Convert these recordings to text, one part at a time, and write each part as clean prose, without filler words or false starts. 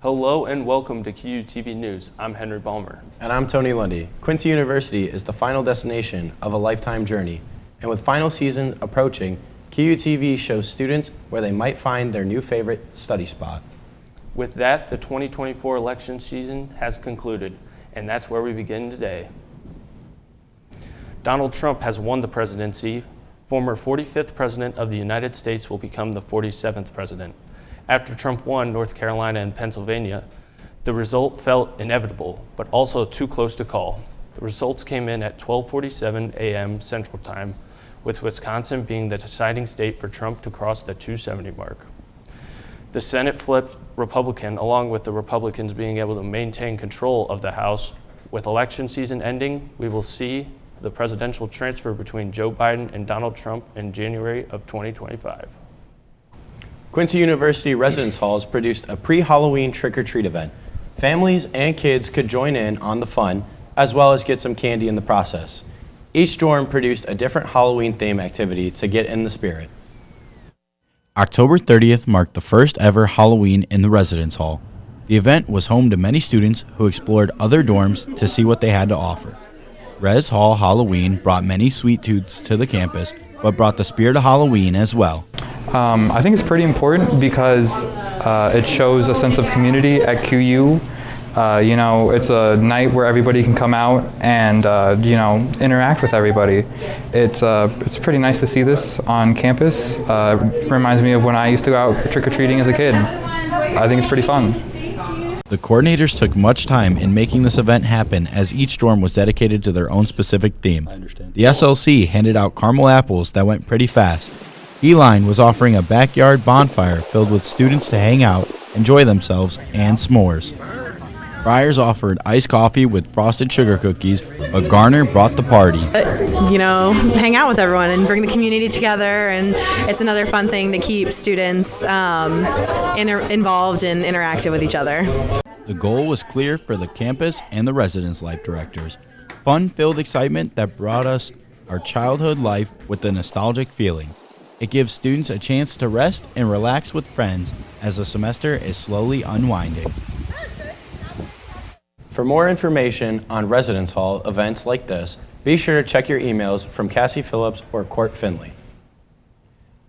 Hello and welcome to QUTV News. I'm Henry Balmer. And I'm Tony Lundy. Quincy University is the final destination of a lifetime journey. And with final season approaching, QUTV shows students where they might find their new favorite study spot. With that, the 2024 election season has concluded, and that's where we begin today. Donald Trump has won the presidency. Former 45th President of the United States will become the 47th President. After Trump won North Carolina and Pennsylvania, the result felt inevitable, but also too close to call. The results came in at 12:47 a.m. Central Time, with Wisconsin being the deciding state for Trump to cross the 270 mark. The Senate flipped Republican, along with the Republicans being able to maintain control of the House. With election season ending, we will see the presidential transfer between Joe Biden and Donald Trump in January of 2025. Quincy University Residence Halls produced a pre-Halloween trick-or-treat event. Families and kids could join in on the fun, as well as get some candy in the process. Each dorm produced a different Halloween theme activity to get in the spirit. October 30th marked the first ever Halloween in the residence hall. The event was home to many students who explored other dorms to see what they had to offer. Res Hall Halloween brought many sweet tooths to the campus, but brought the spirit of Halloween as well. I think it's pretty important because it shows a sense of community at QU. It's a night where everybody can come out and interact with everybody. It's pretty nice to see this on campus. Reminds me of when I used to go out trick-or-treating as a kid. I think it's pretty fun. The coordinators took much time in making this event happen, as each dorm was dedicated to their own specific theme. The SLC handed out caramel apples that went pretty fast. E-Line was offering a backyard bonfire filled with students to hang out, enjoy themselves, and s'mores. Friars offered iced coffee with frosted sugar cookies, but Garner brought the party. Hang out with everyone and bring the community together, and it's another fun thing to keep students involved and interactive with each other. The goal was clear for the campus and the residence life directors. Fun-filled excitement that brought us our childhood life with a nostalgic feeling. It gives students a chance to rest and relax with friends as the semester is slowly unwinding. For more information on residence hall events like this, be sure to check your emails from Cassie Phillips or Court Finley.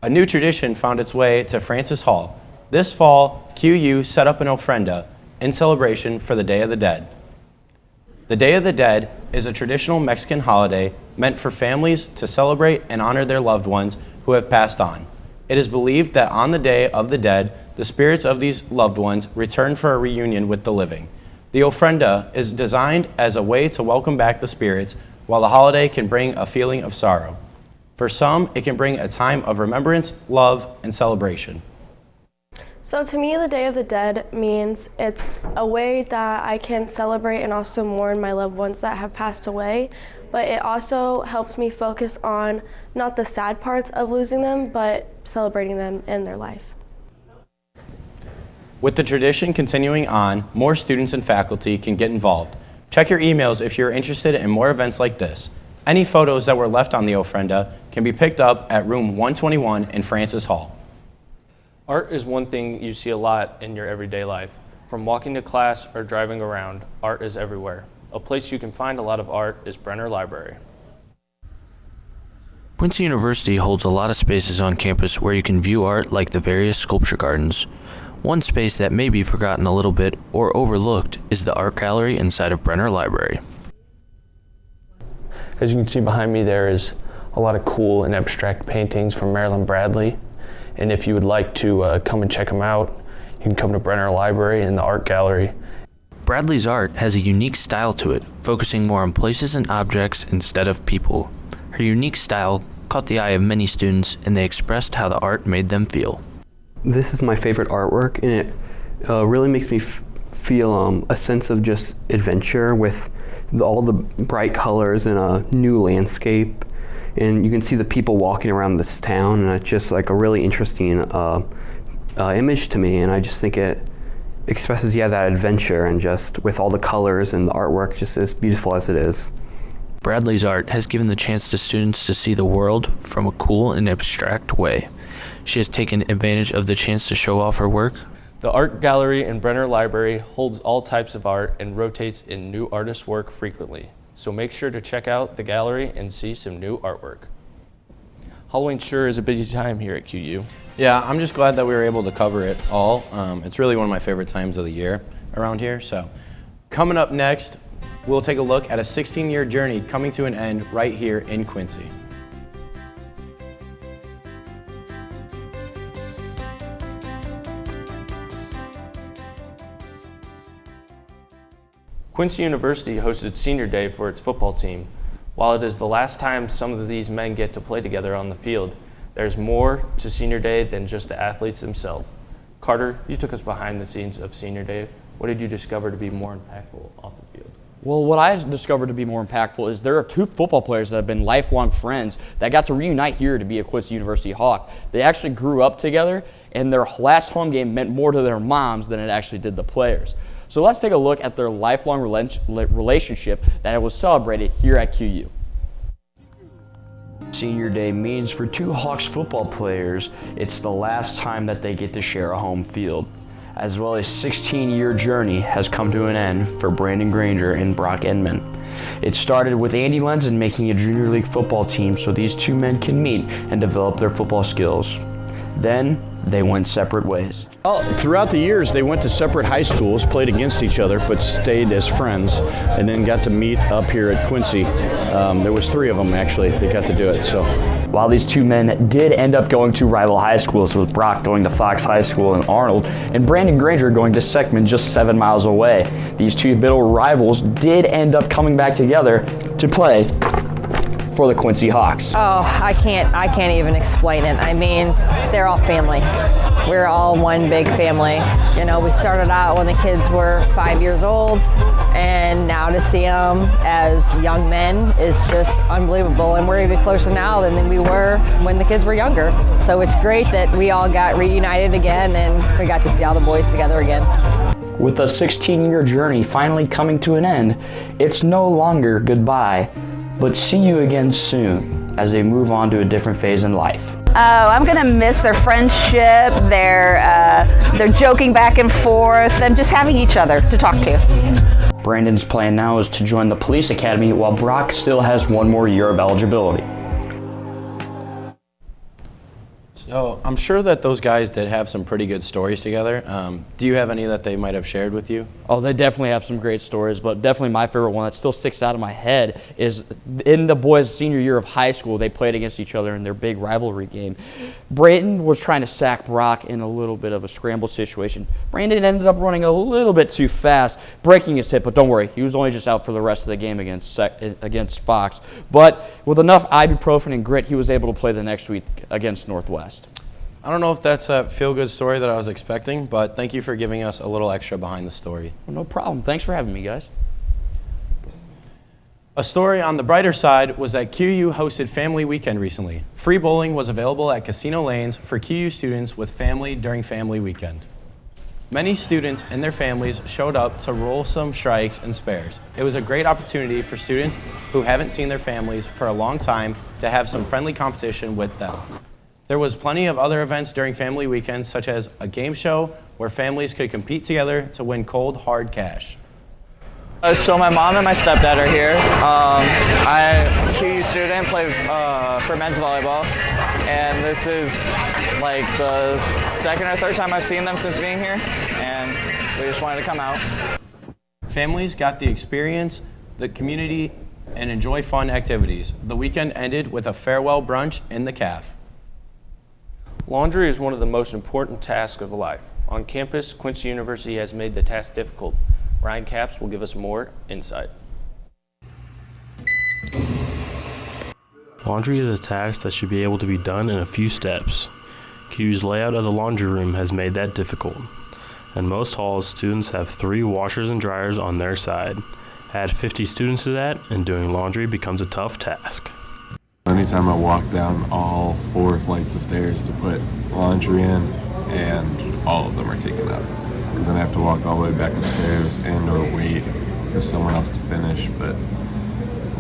A new tradition found its way to Francis Hall. This fall, QU set up an ofrenda in celebration for the Day of the Dead. The Day of the Dead is a traditional Mexican holiday meant for families to celebrate and honor their loved ones who have passed on. It is believed that on the Day of the Dead, the spirits of these loved ones return for a reunion with the living. The ofrenda is designed as a way to welcome back the spirits, while the holiday can bring a feeling of sorrow. For some, it can bring a time of remembrance, love, and celebration. So to me, the Day of the Dead means it's a way that I can celebrate and also mourn my loved ones that have passed away, but it also helps me focus on not the sad parts of losing them, but celebrating them in their life. With the tradition continuing on, more students and faculty can get involved. Check your emails if you're interested in more events like this. Any photos that were left on the ofrenda can be picked up at room 121 in Francis Hall. Art is one thing you see a lot in your everyday life. From walking to class or driving around, art is everywhere. A place you can find a lot of art is Brenner Library. Quincy University holds a lot of spaces on campus where you can view art, like the various sculpture gardens. One space that may be forgotten a little bit or overlooked is the art gallery inside of Brenner Library. As you can see behind me, there is a lot of cool and abstract paintings from Marilyn Bradley. And if you would like to come and check them out, you can come to Brenner Library in the art gallery. Bradley's art has a unique style to it, focusing more on places and objects instead of people. Her unique style caught the eye of many students, and they expressed how the art made them feel. This is my favorite artwork, and it really makes me feel a sense of just adventure with all the bright colors and a new landscape. And you can see the people walking around this town, and it's just like a really interesting image to me. And I just think it expresses, that adventure, and just with all the colors and the artwork just as beautiful as it is. Bradley's art has given the chance to students to see the world from a cool and abstract way. She has taken advantage of the chance to show off her work. The art gallery in Brenner Library holds all types of art and rotates in new artists' work frequently. So make sure to check out the gallery and see some new artwork. Halloween sure is a busy time here at QU. Yeah, I'm just glad that we were able to cover it all. It's really one of my favorite times of the year around here. So coming up next, we'll take a look at a 16-year journey coming to an end right here in Quincy. Quincy University hosted Senior Day for its football team. While it is the last time some of these men get to play together on the field, there's more to Senior Day than just the athletes themselves. Carter, you took us behind the scenes of Senior Day. What did you discover to be more impactful off the field? Well, what I discovered to be more impactful is there are two football players that have been lifelong friends that got to reunite here to be a Quincy University Hawk. They actually grew up together, and their last home game meant more to their moms than it actually did the players. So let's take a look at their lifelong relationship that was celebrated here at QU. Senior Day means for two Hawks football players, it's the last time that they get to share a home field. As well as 16-year journey has come to an end for Brandon Granger and Brock Edmond. It started with Andy Lenzen making a junior league football team so these two men can meet and develop their football skills. Then they went separate ways. Well, throughout the years, they went to separate high schools, played against each other, but stayed as friends, and then got to meet up here at Quincy. There was 3 of them, actually, that got to do it. So, while these two men did end up going to rival high schools, with Brock going to Fox High School in Arnold, and Brandon Granger going to Seckman just 7 miles away, these two middle rivals did end up coming back together to play for the Quincy Hawks. Oh, I can't even explain it. I mean, they're all family. We're all one big family. You know, we started out when the kids were 5 years old, and now to see them as young men is just unbelievable. And we're even closer now than we were when the kids were younger. So it's great that we all got reunited again, and we got to see all the boys together again. With a 16-year journey finally coming to an end, it's no longer goodbye, but see you again soon as they move on to a different phase in life. I'm gonna miss their friendship, their joking back and forth, and just having each other to talk to. Brandon's plan now is to join the police academy while Brock still has 1 more year of eligibility. So I'm sure that those guys did have some pretty good stories together. Do you have any that they might have shared with you? Oh, they definitely have some great stories, but definitely my favorite one that still sticks out of my head is in the boys' senior year of high school, they played against each other in their big rivalry game. Brandon was trying to sack Brock in a little bit of a scramble situation. Brandon ended up running a little bit too fast, breaking his hip, but don't worry, he was only just out for the rest of the game against Fox. But with enough ibuprofen and grit, he was able to play the next week against Northwest. I don't know if that's a feel-good story that I was expecting, but thank you for giving us a little extra behind the story. Well, no problem. Thanks for having me, guys. A story on the brighter side was that QU hosted Family Weekend recently. Free bowling was available at Casino Lanes for QU students with family during Family Weekend. Many students and their families showed up to roll some strikes and spares. It was a great opportunity for students who haven't seen their families for a long time to have some friendly competition with them. There was plenty of other events during Family Weekend, such as a game show where families could compete together to win cold, hard cash. So my mom and my stepdad are here. I'm a QU student, play for men's volleyball, and this is like the 2nd or 3rd time I've seen them since being here, and we just wanted to come out. Families got the experience, the community, and enjoy fun activities. The weekend ended with a farewell brunch in the CAF. Laundry is one of the most important tasks of life. On campus, Quincy University has made the task difficult. Ryan Capps will give us more insight. Laundry is a task that should be able to be done in a few steps. QU's layout of the laundry room has made that difficult. In most halls, students have 3 washers and dryers on their side. Add 50 students to that, and doing laundry becomes a tough task. Anytime I walk down all 4 flights of stairs to put laundry in, and all of them are taken up. Because then I have to walk all the way back upstairs and or wait for someone else to finish. But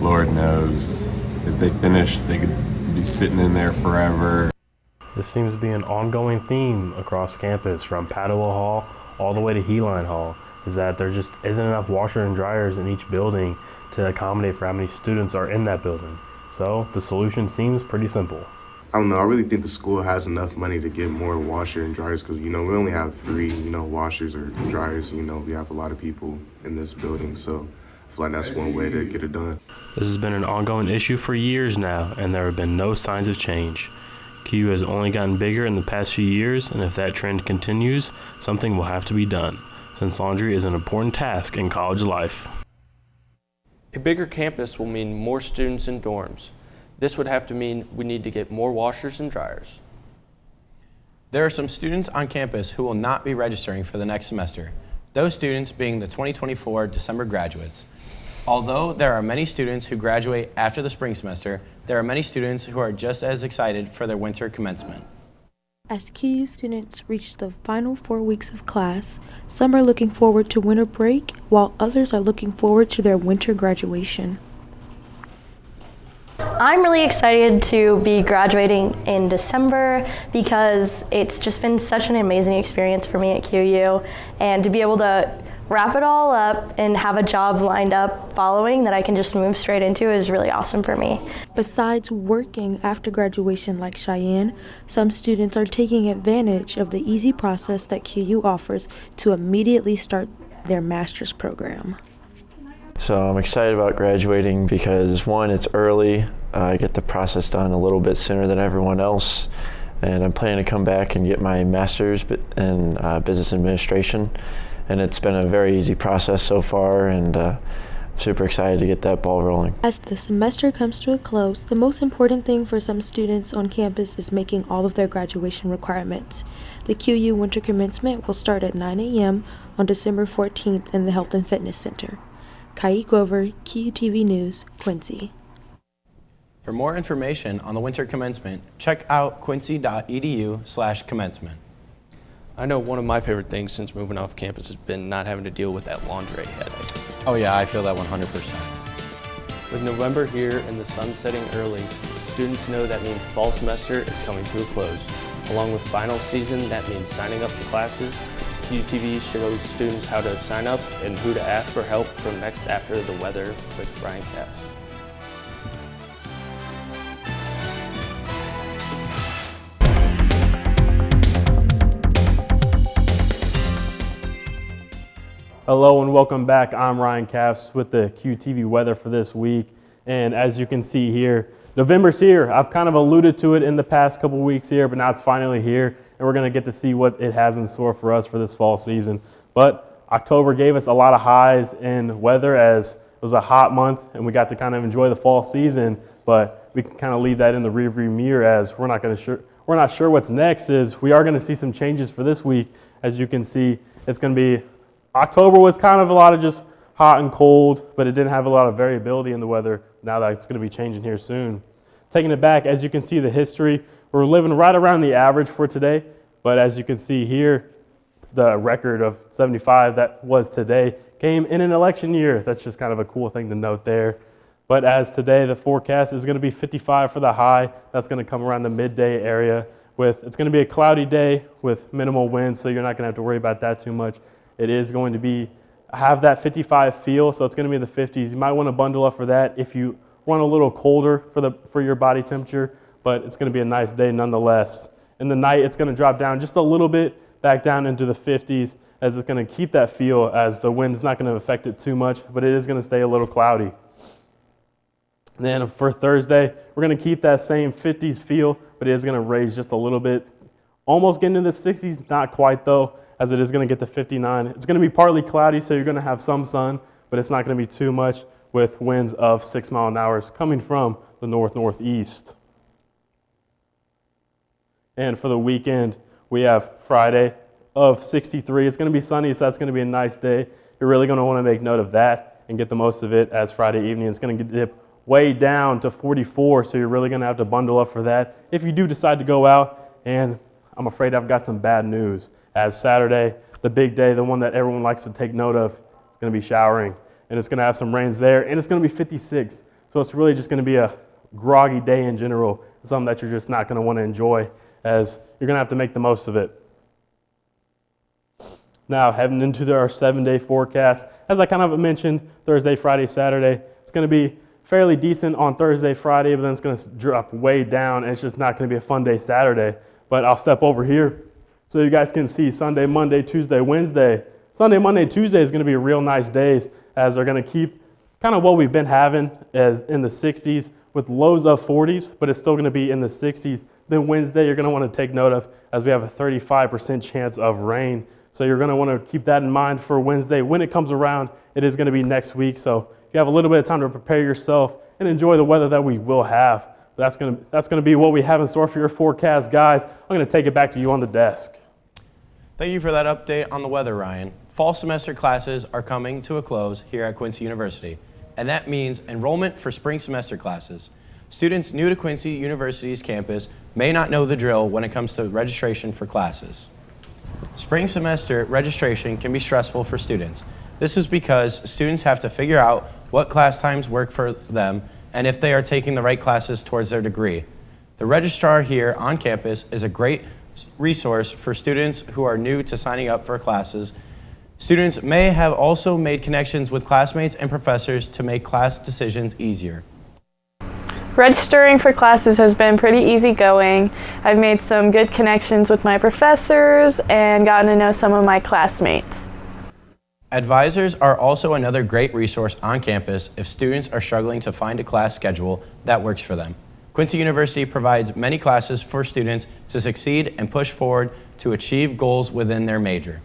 Lord knows, if they finish, they could be sitting in there forever. This seems to be an ongoing theme across campus, from Padua Hall all the way to Heline Hall, is that there just isn't enough washer and dryers in each building to accommodate for how many students are in that building. So the solution seems pretty simple. I don't know. I really think the school has enough money to get more washer and dryers because, we only have 3, washers or dryers. We have a lot of people in this building, so I feel like that's one way to get it done. This has been an ongoing issue for years now, and there have been no signs of change. QU has only gotten bigger in the past few years, and if that trend continues, something will have to be done, since laundry is an important task in college life. A bigger campus will mean more students in dorms. This would have to mean we need to get more washers and dryers. There are some students on campus who will not be registering for the next semester, those students being the 2024 December graduates. Although there are many students who graduate after the spring semester, there are many students who are just as excited for their winter commencement. As QU students reach the final 4 weeks of class, some are looking forward to winter break, while others are looking forward to their winter graduation. I'm really excited to be graduating in December because it's just been such an amazing experience for me at QU, and to be able to wrap it all up and have a job lined up following that I can just move straight into is really awesome for me. Besides working after graduation like Cheyenne, some students are taking advantage of the easy process that QU offers to immediately start their master's program. So I'm excited about graduating because, one, it's early. I get the process done a little bit sooner than everyone else, and I'm planning to come back and get my master's in business administration. And it's been a very easy process so far, and I'm super excited to get that ball rolling. As the semester comes to a close, the most important thing for some students on campus is making all of their graduation requirements. The QU winter commencement will start at 9 a.m. on December 14th in the Health and Fitness Center. Kai Grover, QUTV News, Quincy. For more information on the winter commencement, check out quincy.edu/commencement. I know one of my favorite things since moving off campus has been not having to deal with that laundry headache. Oh yeah, I feel that 100%. With November here and the sun setting early, students know that means fall semester is coming to a close. Along with final season, that means signing up for classes. QTV shows students how to sign up and who to ask for help from Next After the Weather with Brian Capps. Hello and welcome back. I'm Ryan Capps with the QTV weather for this week. And as you can see here, November's here. I've kind of alluded to it in the past couple weeks here, but now it's finally here. And we're going to get to see what it has in store for us for this fall season. But October gave us a lot of highs in weather as it was a hot month and we got to kind of enjoy the fall season. But we can kind of leave that in the rearview mirror as we're not sure what's next. We are going to see some changes for this week. As you can see, it's going to be October was kind of a lot of just hot and cold, but it didn't have a lot of variability in the weather. Now that it's going to be changing here soon. Taking it back, as you can see the history, we're living right around the average for today, but as you can see here, the record of 75 that was today came in an election year. That's just kind of a cool thing to note there. But as today, the forecast is going to be 55 for the high. That's going to come around the midday area. It's going to be a cloudy day with minimal winds, so you're not going to have to worry about that too much. It is going to have that 55 feel, so it's going to be in the 50s. You might want to bundle up for that if you run a little colder for your body temperature, but it's going to be a nice day nonetheless. In the night, it's going to drop down just a little bit, back down into the 50s, as it's going to keep that feel as the wind's not going to affect it too much, but it is going to stay a little cloudy. And then for Thursday, we're going to keep that same 50s feel, but it is going to raise just a little bit, almost getting into the 60s, not quite though, as it is going to get to 59. It's going to be partly cloudy, so you're going to have some sun, but it's not going to be too much with winds of 6 mile an hour coming from the northeast. And for the weekend, we have Friday of 63. It's going to be sunny, so that's going to be a nice day. You're really going to want to make note of that and get the most of it as Friday evening. It's going to dip way down to 44, so you're really going to have to bundle up for that if you do decide to go out. And I'm afraid I've got some bad news. As Saturday, the big day, the one that everyone likes to take note of, it's going to be showering. And it's going to have some rains there, and it's going to be 56. So it's really just going to be a groggy day in general, something that you're just not going to want to enjoy as you're going to have to make the most of it. Now, heading into our 7-day forecast, as I kind of mentioned, Thursday, Friday, Saturday, it's going to be fairly decent on Thursday, Friday, but then it's going to drop way down, and it's just not going to be a fun day Saturday. But I'll step over here so you guys can see Sunday, Monday, Tuesday, Wednesday. Sunday, Monday, Tuesday is going to be real nice days, as they're going to keep kind of what we've been having as in the 60s with lows of 40s, but it's still going to be in the 60s. Then Wednesday, you're going to want to take note of, as we have a 35% chance of rain. So you're going to want to keep that in mind for Wednesday. When it comes around, it is going to be next week. So you have a little bit of time to prepare yourself and enjoy the weather that we will have. That's going to be what we have in store for your forecast, guys. I'm going to take it back to you on the desk. Thank you for that update on the weather, Ryan. Fall semester classes are coming to a close here at Quincy University, and that means enrollment for spring semester classes. Students new to Quincy University's campus may not know the drill when it comes to registration for classes. Spring semester registration can be stressful for students. This is because students have to figure out what class times work for them and if they are taking the right classes towards their degree. The registrar here on campus is a great resource for students who are new to signing up for classes. Students may have also made connections with classmates and professors to make class decisions easier. Registering for classes has been pretty easygoing. I've made some good connections with my professors and gotten to know some of my classmates. Advisors are also another great resource on campus if students are struggling to find a class schedule that works for them. Quincy University provides many classes for students to succeed and push forward to achieve goals within their major.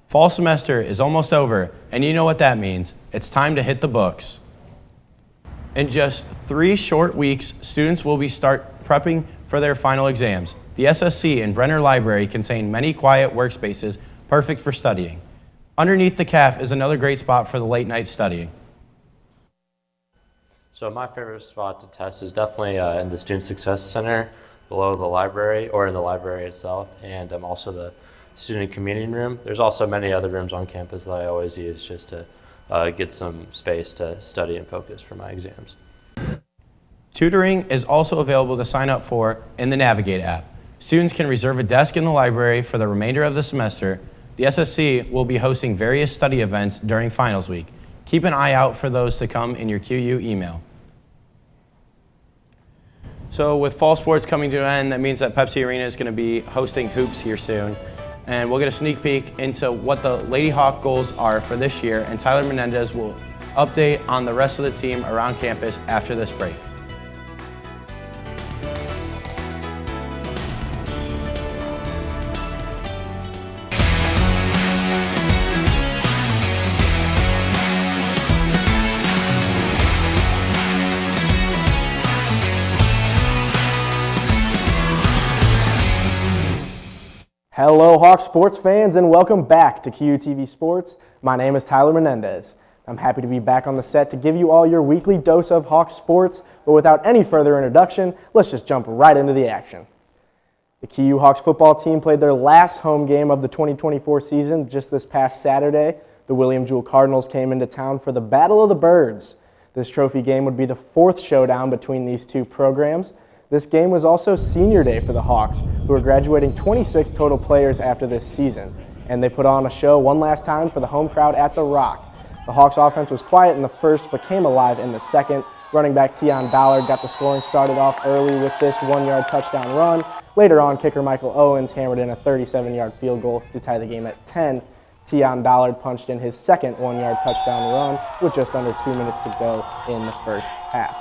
Fall semester is almost over, and you know what that means. It's time to hit the books. In just 3 short weeks, students will start prepping for their final exams. The SSC and Brenner Library contain many quiet workspaces perfect for studying. Underneath the CAF is another great spot for the late night studying. So my favorite spot to test is definitely in the Student Success Center below the library, or in the library itself, and also the student community room. There's also many other rooms on campus that I always use just to get some space to study and focus for my exams. Tutoring is also available to sign up for in the Navigate app. Students can reserve a desk in the library for the remainder of the semester. The SSC will be hosting various study events during finals week. Keep an eye out for those to come in your QU email. So with fall sports coming to an end, that means that Pepsi Arena is going to be hosting hoops here soon. And we'll get a sneak peek into what the Lady Hawk goals are for this year, and Tyler Menendez will update on the rest of the team around campus after this break. Hello Hawk sports fans, and welcome back to QUTV Sports. My name is Tyler Menendez. I'm happy to be back on the set to give you all your weekly dose of Hawk sports, but without any further introduction, let's just jump right into the action. The QU Hawks football team played their last home game of the 2024 season just this past Saturday. The William Jewell Cardinals came into town for the Battle of the Birds. This trophy game would be the 4th showdown between these two programs. This game was also senior day for the Hawks, who are graduating 26 total players after this season, and they put on a show one last time for the home crowd at The Rock. The Hawks offense was quiet in the first but came alive in the second. Running back Tion Ballard got the scoring started off early with this 1-yard touchdown run. Later on, kicker Michael Owens hammered in a 37-yard field goal to tie the game at 10. Tion Ballard punched in his second 1-yard touchdown run with just under 2 minutes to go in the first half.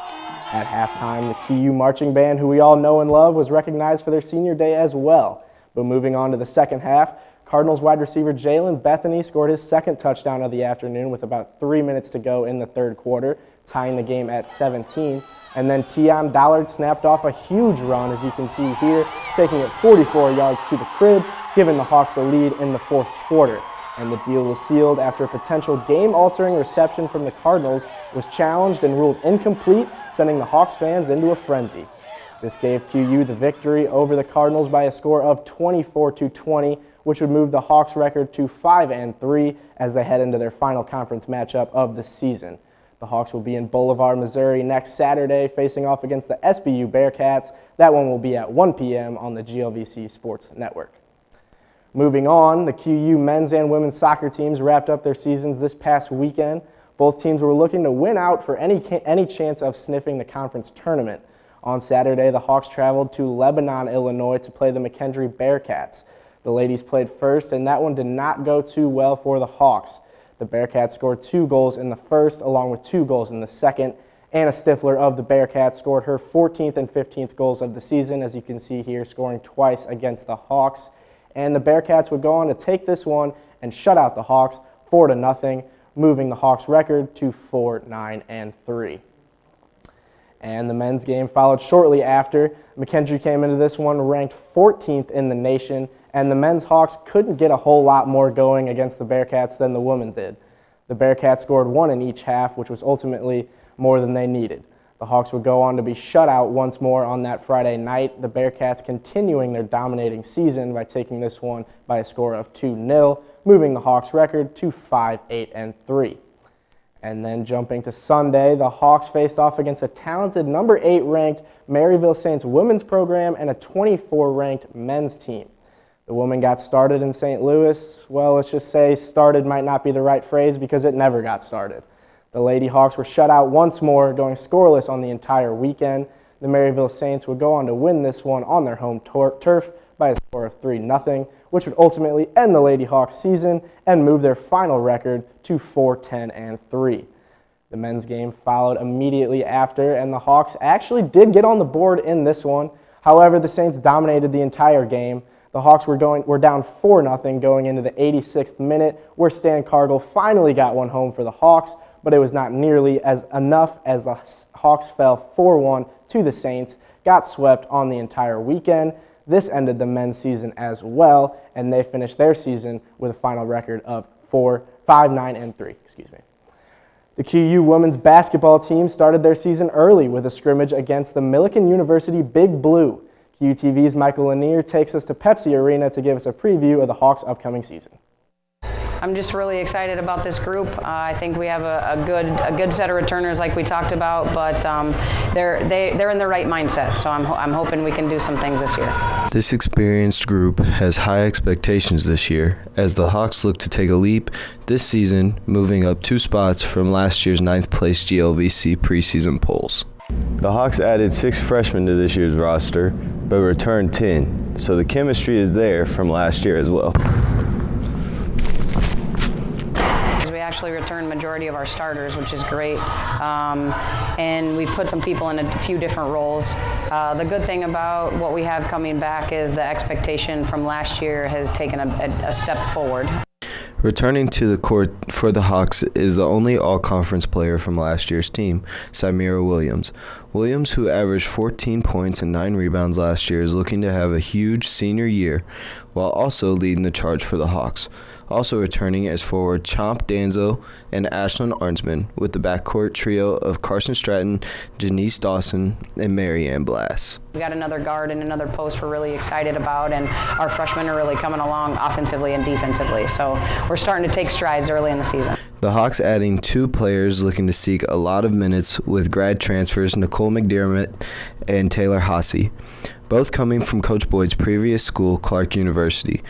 At halftime, the QU marching band, who we all know and love, was recognized for their senior day as well. But moving on to the second half, Cardinals wide receiver Jalen Bethany scored his second touchdown of the afternoon with about 3 minutes to go in the third quarter, tying the game at 17. And then Tion Ballard snapped off a huge run, as you can see here, taking it 44 yards to the crib, giving the Hawks the lead in the fourth quarter. And the deal was sealed after a potential game-altering reception from the Cardinals was challenged and ruled incomplete, sending the Hawks fans into a frenzy. This gave QU the victory over the Cardinals by a score of 24-20, which would move the Hawks' record to 5-3 as they head into their final conference matchup of the season. The Hawks will be in Boulevard, Missouri next Saturday, facing off against the SBU Bearcats. That one will be at 1 p.m. on the GLVC Sports Network. Moving on, the QU men's and women's soccer teams wrapped up their seasons this past weekend. Both teams were looking to win out for any chance of sniffing the conference tournament. On Saturday, the Hawks traveled to Lebanon, Illinois to play the McKendree Bearcats. The ladies played first, and that one did not go too well for the Hawks. The Bearcats scored 2 goals in the first, along with 2 goals in the second. Anna Stifler of the Bearcats scored her 14th and 15th goals of the season, as you can see here, scoring twice against the Hawks. And the Bearcats would go on to take this one and shut out the Hawks 4-0, moving the Hawks' record to 4-9-3. And the men's game followed shortly after. McKendree came into this one ranked 14th in the nation, and the men's Hawks couldn't get a whole lot more going against the Bearcats than the women did. The Bearcats scored 1 in each half, which was ultimately more than they needed. The Hawks would go on to be shut out once more on that Friday night, the Bearcats continuing their dominating season by taking this one by a score of 2-0, moving the Hawks' record to 5-8-3. And then jumping to Sunday, the Hawks faced off against a talented number 8 ranked Maryville Saints women's program and a 24 ranked men's team. The women got started in St. Louis. Well, let's just say started might not be the right phrase because it never got started. The Lady Hawks were shut out once more, going scoreless on the entire weekend. The Maryville Saints would go on to win this one on their home turf by a score of 3-0, which would ultimately end the Lady Hawks season and move their final record to 4-10-3. The men's game followed immediately after, and the Hawks actually did get on the board in this one. However, the Saints dominated the entire game. The Hawks were down 4-0 going into the 86th minute, where Stan Cargill finally got one home for the Hawks, but it was not nearly enough as the Hawks fell 4-1 to the Saints, got swept on the entire weekend. This ended the men's season as well, and they finished their season with a final record of 5-9-3. The QU women's basketball team started their season early with a scrimmage against the Millikan University Big Blue. QUTV's Michael Lanier takes us to Pepsi Arena to give us a preview of the Hawks' upcoming season. I'm just really excited about this group. I think we have a good set of returners like we talked about, but they're in the right mindset, so I'm hoping we can do some things this year. This experienced group has high expectations this year as the Hawks look to take a leap this season, moving up 2 spots from last year's 9th place GLVC preseason polls. The Hawks added 6 freshmen to this year's roster, but returned 10, so the chemistry is there from last year as well. We actually returned majority of our starters, which is great, and we put some people in a few different roles. The good thing about what we have coming back is the expectation from last year has taken a step forward. Returning to the court for the Hawks is the only all-conference player from last year's team, Samira Williams. Williams, who averaged 14 points and 9 rebounds last year, is looking to have a huge senior year while also leading the charge for the Hawks. Also returning as forward Chomp Danzo and Ashlyn Arnsman, with the backcourt trio of Carson Stratton, Janice Dawson, and Marianne Blass. We got another guard and another post we're really excited about, and our freshmen are really coming along offensively and defensively, so we're starting to take strides early in the season. The Hawks adding 2 players looking to seek a lot of minutes with grad transfers Nicole McDermott and Taylor Hasse, both coming from Coach Boyd's previous school, Clark University.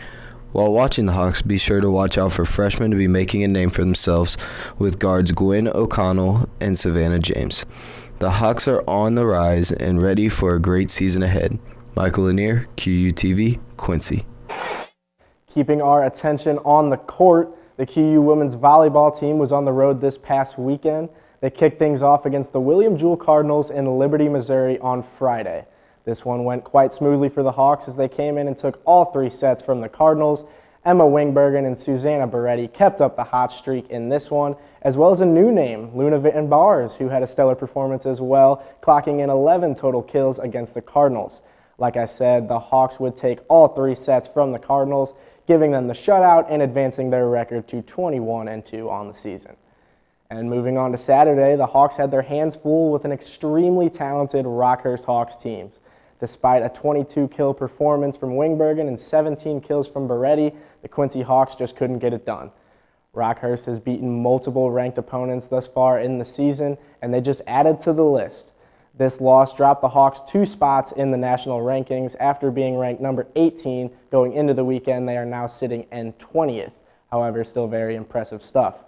While watching the Hawks, be sure to watch out for freshmen to be making a name for themselves with guards Gwen O'Connell and Savannah James. The Hawks are on the rise and ready for a great season ahead. Michael Lanier, QUTV, Quincy. Keeping our attention on the court, the QU women's volleyball team was on the road this past weekend. They kicked things off against the William Jewell Cardinals in Liberty, Missouri on Friday. This one went quite smoothly for the Hawks as they came in and took all 3 sets from the Cardinals. Emma Wingbergen and Susanna Beretti kept up the hot streak in this one, as well as a new name, Luna Van Bars, who had a stellar performance as well, clocking in 11 total kills against the Cardinals. Like I said, the Hawks would take all 3 sets from the Cardinals, giving them the shutout and advancing their record to 21-2 on the season. And moving on to Saturday, the Hawks had their hands full with an extremely talented Rockhurst Hawks team. Despite a 22-kill performance from Wingbergen and 17 kills from Beretti, the Quincy Hawks just couldn't get it done. Rockhurst has beaten multiple ranked opponents thus far in the season, and they just added to the list. This loss dropped the Hawks 2 spots in the national rankings. After being ranked number 18 going into the weekend, they are now sitting in 20th. However, still very impressive stuff.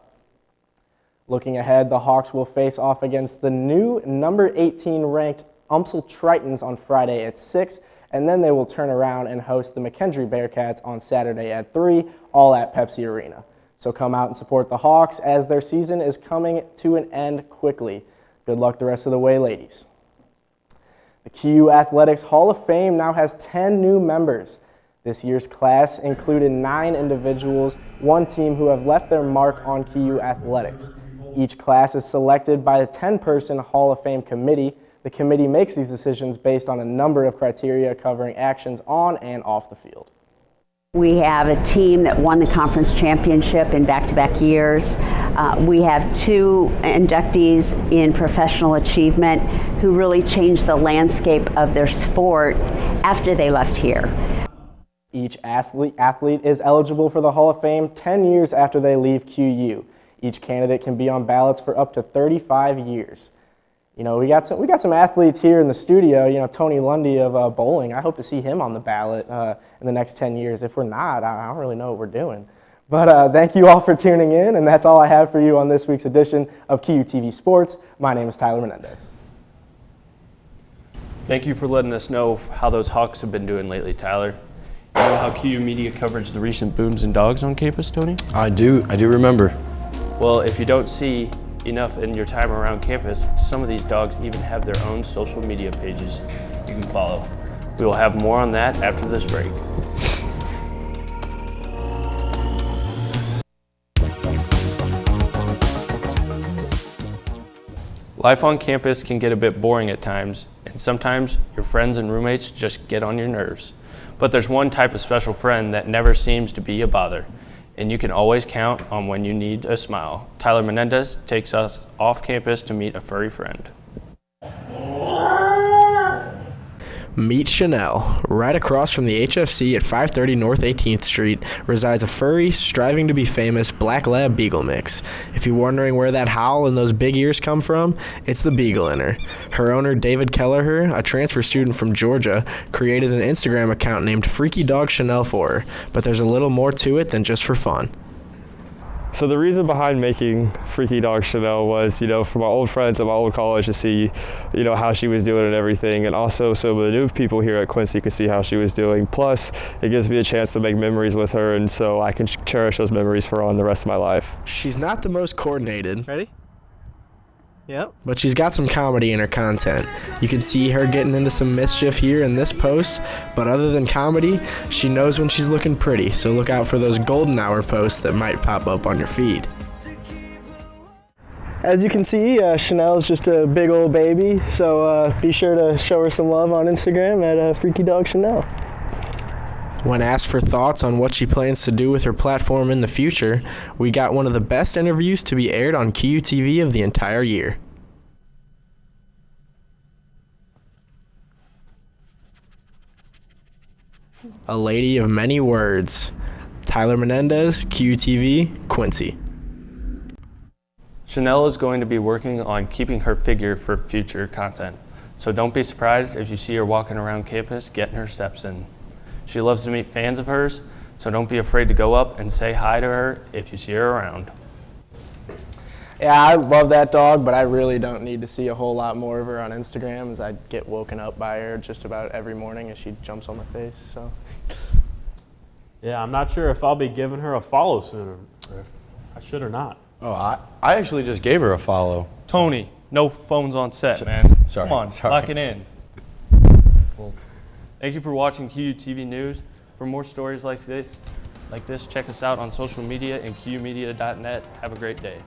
Looking ahead, the Hawks will face off against the new number 18 ranked UMSL Tritons on Friday at 6, and then they will turn around and host the McKendree Bearcats on Saturday at 3, all at Pepsi Arena. So come out and support the Hawks as their season is coming to an end quickly. Good luck the rest of the way, ladies. The QU Athletics Hall of Fame now has 10 new members. This year's class included 9 individuals, one team who have left their mark on QU Athletics. Each class is selected by a 10-person Hall of Fame committee. The committee makes these decisions based on a number of criteria covering actions on and off the field. We have a team that won the conference championship in back-to-back years. We have 2 inductees in professional achievement who really changed the landscape of their sport after they left here. Each athlete is eligible for the Hall of Fame 10 years after they leave QU. Each candidate can be on ballots for up to 35 years. You know, we got some athletes here in the studio. You know, Tony Lundy of bowling. I hope to see him on the ballot in the next 10 years. If we're not, I don't really know what we're doing. But thank you all for tuning in, and that's all I have for you on this week's edition of QUTV Sports. My name is Tyler Menendez. Thank you for letting us know how those Hawks have been doing lately, Tyler. You know how QU Media covered the recent booms and dogs on campus, Tony? I do remember. Well, if you don't see enough in your time around campus, some of these dogs even have their own social media pages you can follow. We will have more on that after this break. Life on campus can get a bit boring at times, and sometimes your friends and roommates just get on your nerves. But there's one type of special friend that never seems to be a bother, and you can always count on when you need a smile. Tyler Menendez takes us off campus to meet a furry friend. Meet Chanel. Right across from the HFC at 530 North 18th Street resides a furry, striving to be famous black lab beagle mix. If you're wondering where that howl and those big ears come from, it's the beagle in her. Her owner, David Kelleher, a transfer student from Georgia, created an Instagram account named Freaky Dog Chanel for her, but there's a little more to it than just for fun. So the reason behind making Freaky Dog Chanel was, for my old friends at my old college to see, how she was doing and everything, and also so the new people here at Quincy could see how she was doing. Plus, it gives me a chance to make memories with her, and so I can cherish those memories for on the rest of my life. She's not the most coordinated. Ready? Yep. But she's got some comedy in her content. You can see her getting into some mischief here in this post, but other than comedy, she knows when she's looking pretty, so look out for those golden hour posts that might pop up on your feed. As you can see, Chanel's just a big old baby, so be sure to show her some love on Instagram at Freaky Dog Chanel. When asked for thoughts on what she plans to do with her platform in the future, we got one of the best interviews to be aired on QUTV of the entire year. A lady of many words. Tyler Menendez, QUTV, Quincy. Chanel is going to be working on keeping her figure for future content, so don't be surprised if you see her walking around campus getting her steps in. She loves to meet fans of hers, so don't be afraid to go up and say hi to her if you see her around. Yeah, I love that dog, but I really don't need to see a whole lot more of her on Instagram, as I get woken up by her just about every morning as she jumps on my face. So. Yeah, I'm not sure if I'll be giving her a follow soon, or if I should or not. Oh, I actually just gave her a follow. Tony, no phones on set, man. Sorry. Come on, lock it in. Thank you for watching QUTV News. For more stories like this, check us out on social media and QUmedia.net. Have a great day.